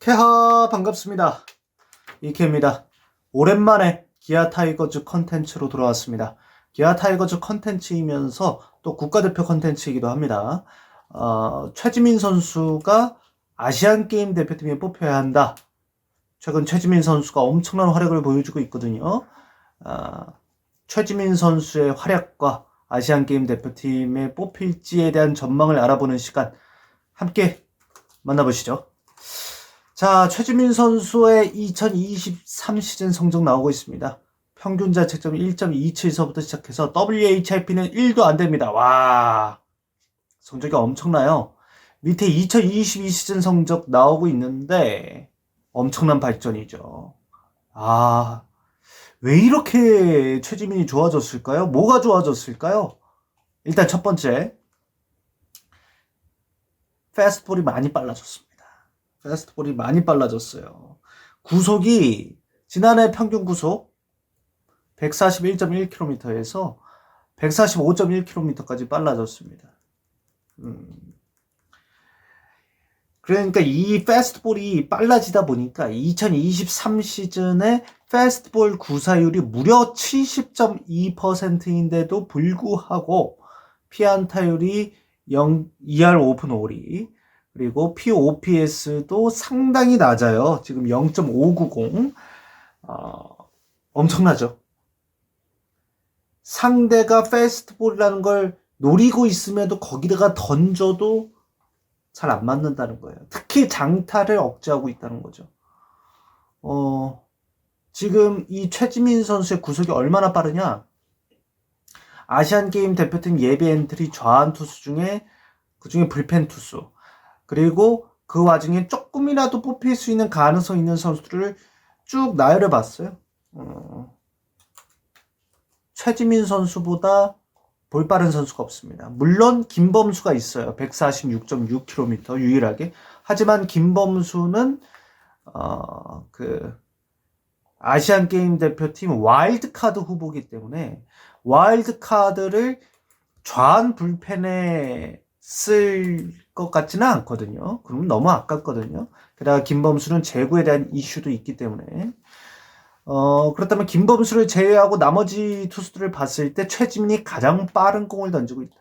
캐하 반갑습니다. 이케입니다. 오랜만에 기아 타이거즈 컨텐츠로 돌아왔습니다. 기아 타이거즈 컨텐츠이면서 또 국가대표 컨텐츠이기도 합니다. 최지민 선수가 아시안게임 대표팀에 뽑혀야 한다. 최근 최지민 선수가 엄청난 활약을 보여주고 있거든요. 최지민 선수의 활약과 아시안게임 대표팀에 뽑힐지에 대한 전망을 알아보는 시간 함께 만나보시죠. 자, 최지민 선수의 2023 시즌 성적 나오고 있습니다. 평균 자책점이 1.27서부터 시작해서 WHIP는 1도 안 됩니다. 와, 성적이 엄청나요. 밑에 2022 시즌 성적 나오고 있는데 엄청난 발전이죠. 왜 이렇게 최지민이 좋아졌을까요? 뭐가 좋아졌을까요? 일단 첫 번째, 패스트볼이 많이 빨라졌습니다. 패스트볼이 많이 빨라졌어요. 구속이 지난해 평균 구속 141.1km에서 145.1km까지 빨라졌습니다. 그러니까 이 패스트볼이 빨라지다 보니까 2023 시즌에 패스트볼 구사율이 무려 70.2%인데도 불구하고 피안타율이 2할 5분 5리 그리고 POPS도 상당히 낮아요. 지금 0.590 엄청나죠. 상대가 패스트볼이라는 걸 노리고 있음에도 거기다가 던져도 잘 안 맞는다는 거예요. 특히 장타를 억제하고 있다는 거죠. 지금 이 최지민 선수의 구속이 얼마나 빠르냐? 아시안게임 대표팀 예비 엔트리 좌완 투수 중에 그중에 불펜 투수 그리고 그 와중에 조금이라도 뽑힐 수 있는 가능성 있는 선수들을 쭉 나열해 봤어요. 최지민 선수보다 볼 빠른 선수가 없습니다. 물론 김범수가 있어요. 146.6km 유일하게. 하지만 김범수는 아시안게임 대표팀 와일드카드 후보이기 때문에 와일드카드를 좌완 불펜에 쓸 것 같지는 않거든요. 그러면 너무 아깝거든요. 게다가 김범수는 재구에 대한 이슈도 있기 때문에 그렇다면 김범수를 제외하고 나머지 투수들을 봤을 때 최지민이 가장 빠른 공을 던지고 있다.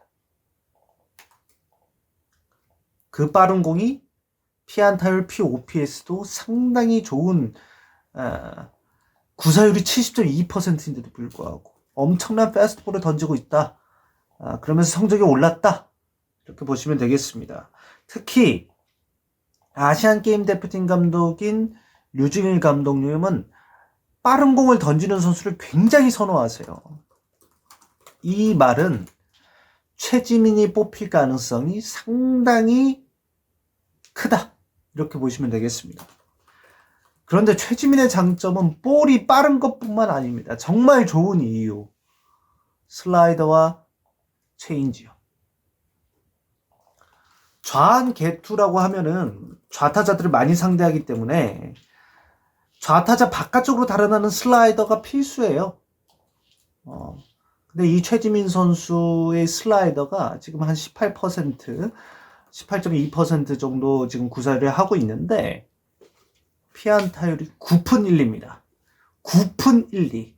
그 빠른 공이 피안타율, POPS도 상당히 좋은 구사율이 70.2%인데도 불구하고 엄청난 패스트볼을 던지고 있다. 그러면서 성적이 올랐다. 이렇게 보시면 되겠습니다. 특히 아시안게임 대표팀 감독인 류중일 감독님은 빠른 공을 던지는 선수를 굉장히 선호하세요. 이 말은 최지민이 뽑힐 가능성이 상당히 크다. 이렇게 보시면 되겠습니다. 그런데 최지민의 장점은 볼이 빠른 것뿐만 아닙니다. 정말 좋은 이유. 슬라이더와 체인지업. 좌한 개투라고 하면은 좌타자들을 많이 상대하기 때문에 좌타자 바깥쪽으로 달아나는 슬라이더가 필수예요. 근데 이 최지민 선수의 슬라이더가 지금 한 18.2% 정도 지금 구사를 하고 있는데 피안타율이 9푼 1리입니다. 9푼 1리.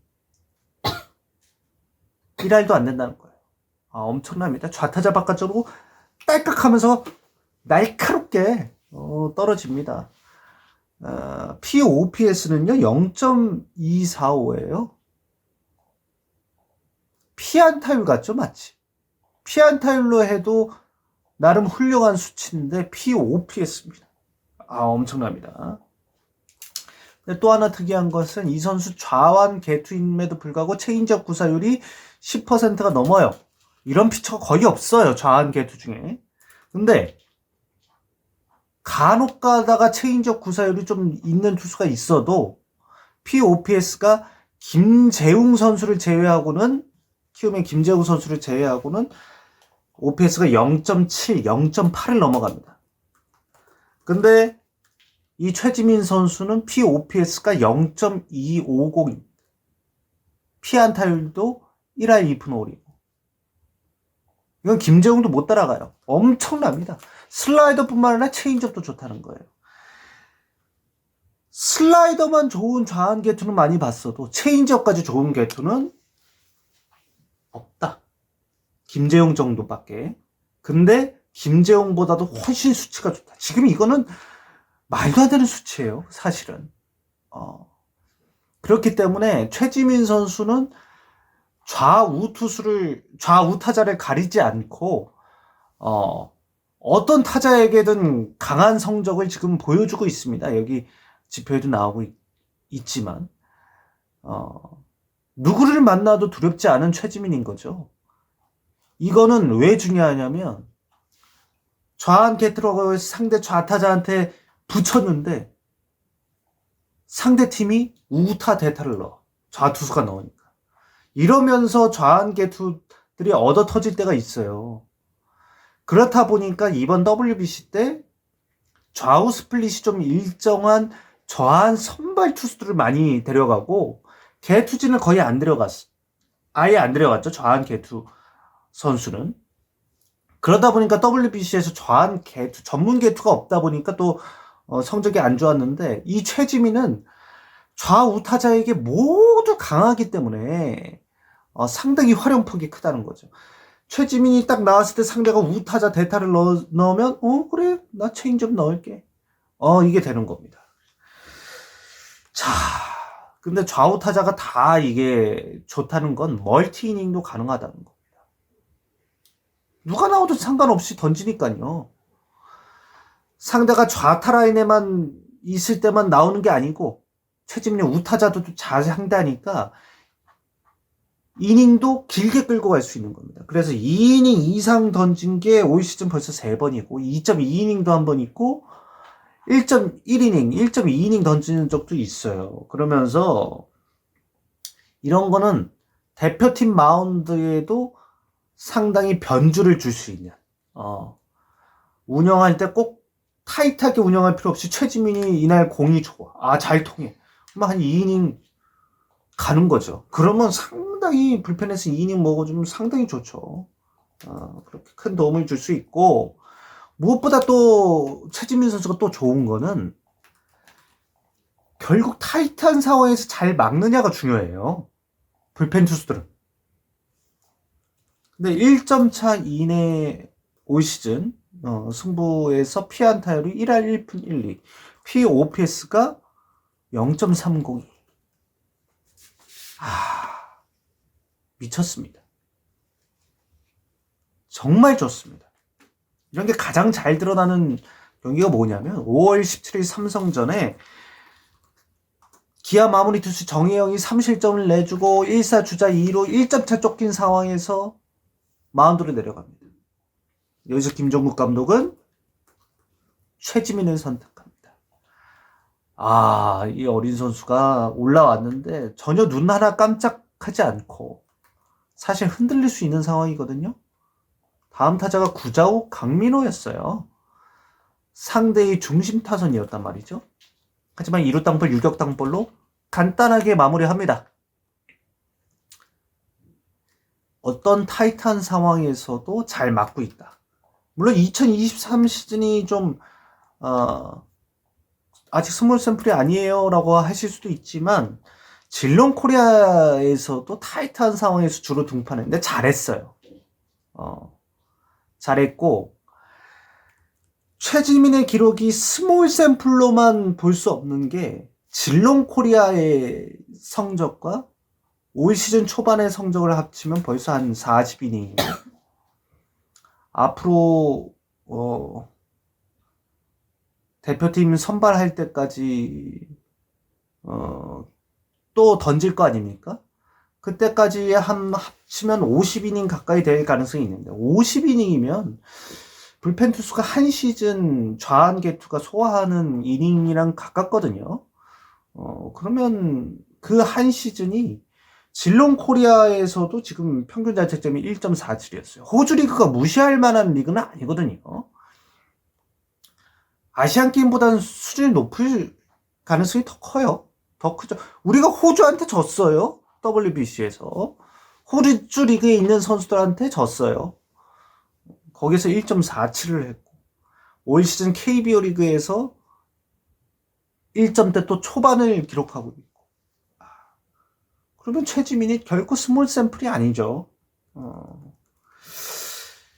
1할도 안 된다는 거예요. 엄청납니다. 좌타자 바깥쪽으로 딸깍하면서 날카롭게 떨어집니다. POPS는요 0.245예요. 피안타율 같죠? 마치 피안타율로 해도 나름 훌륭한 수치인데 POPS입니다. 엄청납니다. 근데 또 하나 특이한 것은 이 선수 좌완 개투임에도 불구하고 체인지업 구사율이 10%가 넘어요. 이런 피처가 거의 없어요. 좌완 개투 중에. 근데 간혹 가다가 체인지업 구사율이 좀 있는 투수가 있어도 POPS가 김재웅 선수를 제외하고는 키움의 김재웅 선수를 제외하고는 OPS가 0.7, 0.8을 넘어갑니다. 근데 이 최지민 선수는 POPS가 0.250, 피안타율도 1할 2푼 5리. 이건 김재웅도 못 따라가요. 엄청납니다. 슬라이더뿐만 아니라 체인지업도 좋다는 거예요. 슬라이더만 좋은 좌완 개투는 많이 봤어도 체인지업까지 좋은 개투는 없다. 김재용 정도밖에. 근데 김재용보다도 훨씬 수치가 좋다. 지금 이거는 말도 안 되는 수치예요, 사실은. 그렇기 때문에 최지민 선수는 좌우 타자를 가리지 않고 어떤 타자에게든 강한 성적을 지금 보여주고 있습니다. 여기 지표에도 나오고 있지만 누구를 만나도 두렵지 않은 최지민인 거죠. 이거는 왜 중요하냐면 좌한 개트로가 상대 좌타자한테 붙였는데 상대 팀이 우타 대타를 넣어. 좌투수가 넣으니까. 이러면서 좌한 개투들이 얻어 터질 때가 있어요. 그렇다 보니까 이번 WBC 때 좌우 스플릿이 좀 일정한 좌한 선발 투수들을 많이 데려가고 개투진을 거의 안 데려갔어. 아예 안 데려갔죠. 좌한 개투 선수는. 그러다 보니까 WBC에서 좌한 개투, 전문 개투가 없다 보니까 또 성적이 안 좋았는데 이 최지민은 좌우 타자에게 모두 강하기 때문에 상당히 활용폭이 크다는 거죠. 최지민이 딱 나왔을 때 상대가 우타자 대타를 넣으면 그래 나 체인지업 넣을게 이게 되는 겁니다. 자, 근데 좌우 타자가 다 이게 좋다는 건 멀티 이닝도 가능하다는 겁니다. 누가 나와도 상관없이 던지니까요. 상대가 좌타 라인에만 있을 때만 나오는 게 아니고 최지민이 우타자도 잘 상대하니까 이닝도 길게 끌고 갈 수 있는 겁니다. 그래서 2이닝 이상 던진 게 올 시즌 벌써 3번이고 2.2이닝도 한 번 있고 1.1이닝, 1.2이닝 던지는 적도 있어요. 그러면서 이런 거는 대표팀 마운드에도 상당히 변주를 줄 수 있는 운영할 때 꼭 타이트하게 운영할 필요 없이 최지민이 이날 공이 좋아. 잘 통해. 그럼 한 2이닝 가는 거죠. 그러면 상당히 불펜에서 2이닝 먹어주면 상당히 좋죠. 그렇게 큰 도움을 줄 수 있고 무엇보다 또 최지민 선수가 또 좋은 거는 결국 타이트한 상황에서 잘 막느냐가 중요해요. 불펜 투수들은. 근데 1점 차 이내 올 시즌 승부에서 피안타율이 1할 1푼 1리, POPS가 0.302. 미쳤습니다. 정말 좋습니다. 이런 게 가장 잘 드러나는 경기가 뭐냐면 5월 17일 삼성전에 기아 마무리 투수 정혜영이 3실점을 내주고 1사 주자 2루 1점차 쫓긴 상황에서 마운드로 내려갑니다. 여기서 김종국 감독은 최지민을 선택합니다. 이 어린 선수가 올라왔는데 전혀 눈 하나 깜짝하지 않고 사실 흔들릴 수 있는 상황이거든요. 다음 타자가 구자욱 강민호였어요. 상대의 중심 타선이었단 말이죠. 하지만 2루 땅볼 유격 땅볼로 간단하게 마무리합니다. 어떤 타이트한 상황에서도 잘 맞고 있다. 물론 2023 시즌이 좀 아직 스몰 샘플이 아니에요 라고 하실 수도 있지만 질롱 코리아에서도 타이트한 상황에서 주로 등판했는데 잘했어요. 잘했고 최지민의 기록이 스몰 샘플로만 볼 수 없는 게 질롱 코리아의 성적과 올 시즌 초반의 성적을 합치면 벌써 한 40이닝이에요. 앞으로 대표팀 선발할 때까지 또 던질 거 아닙니까? 그때까지 합치면 50이닝 가까이 될 가능성이 있는데 50이닝이면 불펜 투수가 한 시즌 좌한 개투가 소화하는 이닝이랑 가깝거든요. 그러면 그 한 시즌이 질롱 코리아에서도 지금 평균 자책점이 1.47이었어요. 호주 리그가 무시할 만한 리그는 아니거든요. 아시안 게임보다는 수준이 높을 가능성이 더 커요. 더 크죠. 우리가 호주한테 졌어요. WBC에서. 호주 리그에 있는 선수들한테 졌어요. 거기서 1.47을 했고 올 시즌 KBO 리그에서 1점대 또 초반을 기록하고 있고. 그러면 최지민이 결코 스몰 샘플이 아니죠.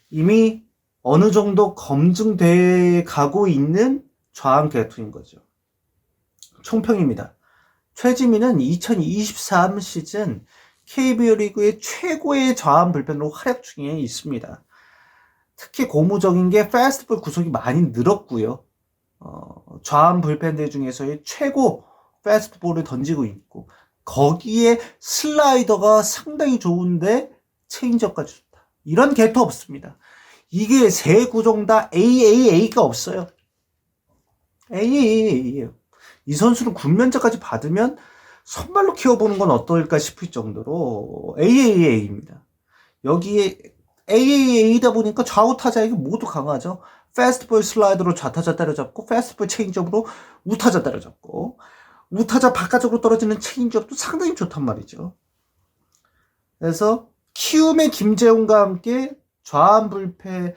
이미 어느 정도 검증돼 가고 있는 좌완 계통인 거죠. 총평입니다. 최지민은 2023 시즌 KBO 리그의 최고의 좌완 불펜으로 활약 중에 있습니다. 특히 고무적인 게 패스트볼 구속이 많이 늘었고요. 좌완 불펜들 중에서의 최고 패스트볼을 던지고 있고, 거기에 슬라이더가 상당히 좋은데 체인지업까지 좋다. 이런 개토 없습니다. 이게 세 구종 다 AAA가 없어요. AAA예요. 이 선수는 군면제까지 받으면 선발로 키워보는 건 어떨까 싶을 정도로 AAA입니다. 여기에 AAA이다 보니까 좌우 타자에게 모두 강하죠. 패스트볼 슬라이더로 좌타자 때려잡고, 패스트볼 체인지업으로 우타자 때려잡고, 우타자 바깥쪽으로 떨어지는 체인지업도 상당히 좋단 말이죠. 그래서 키움의 김재웅과 함께 좌완 불펜에서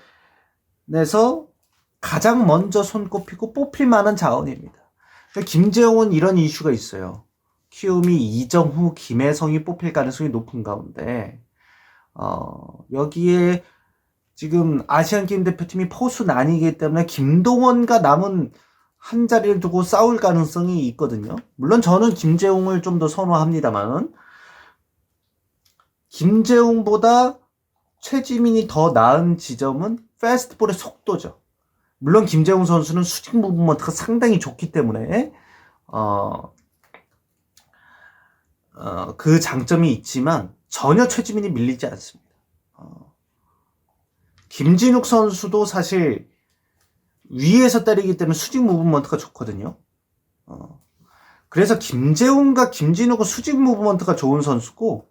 가장 먼저 손꼽히고 뽑힐 만한 자원입니다. 김재웅은 이런 이슈가 있어요. 키움이 이정후, 김혜성이 뽑힐 가능성이 높은 가운데 여기에 지금 아시안게임 대표팀이 포수난이기 때문에 김동원과 남은 한 자리를 두고 싸울 가능성이 있거든요. 물론 저는 김재웅을 좀 더 선호합니다만, 김재웅보다 최지민이 더 나은 지점은 패스트볼의 속도죠. 물론 김재웅 선수는 수직 무브먼트가 상당히 좋기 때문에 그 장점이 있지만 전혀 최지민이 밀리지 않습니다. 김진욱 선수도 사실 위에서 때리기 때문에 수직 무브먼트가 좋거든요. 그래서 김재웅과 김진욱은 수직 무브먼트가 좋은 선수고,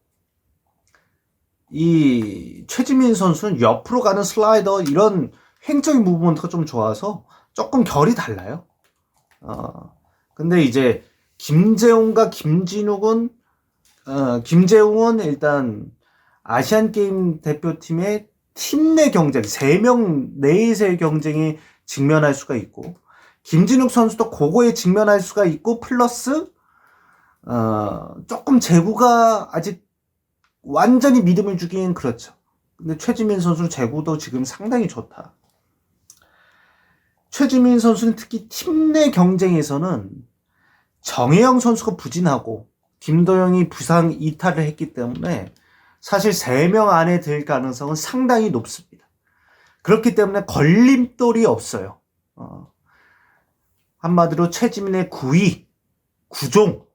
이 최지민 선수는 옆으로 가는 슬라이더, 이런 횡적인 무브먼트가 좀 좋아서 조금 결이 달라요. 근데 이제 김재웅과 김진욱은 김재웅은 일단 아시안게임 대표팀의 팀 내 경쟁, 3명 내에서의 경쟁에 직면할 수가 있고, 김진욱 선수도 그거에 직면할 수가 있고, 플러스 조금 제구가 아직 완전히 믿음을 주기엔 그렇죠. 근데 최지민 선수는 제구도 지금 상당히 좋다. 최지민 선수는 특히 팀 내 경쟁에서는 정혜영 선수가 부진하고 김도영이 부상 이탈을 했기 때문에 사실 3명 안에 들 가능성은 상당히 높습니다. 그렇기 때문에 걸림돌이 없어요. 한마디로 최지민의 구위, 구종,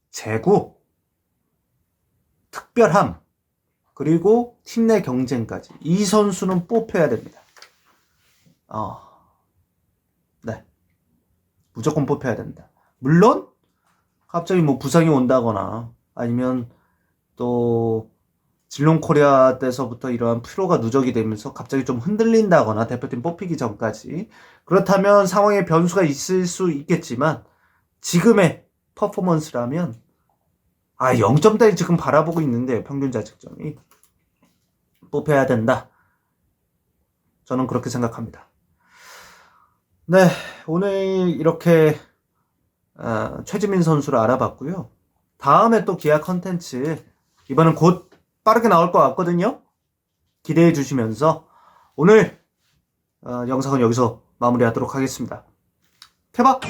제구, 특별함, 그리고 팀 내 경쟁까지, 이 선수는 뽑혀야 됩니다. 네, 무조건 뽑혀야 됩니다. 물론 갑자기 뭐 부상이 온다거나 아니면 또 질롱코리아 때서부터 이러한 피로가 누적이 되면서 갑자기 좀 흔들린다거나, 대표팀 뽑히기 전까지, 그렇다면 상황에 변수가 있을 수 있겠지만 지금의 퍼포먼스라면 0점대를 지금 바라보고 있는데 평균 자책점이 뽑혀야 된다. 저는 그렇게 생각합니다. 네, 오늘 이렇게 최지민 선수를 알아봤고요. 다음에 또 기아 컨텐츠 이번엔 곧 빠르게 나올 것 같거든요. 기대해 주시면서 오늘 영상은 여기서 마무리하도록 하겠습니다. 태박!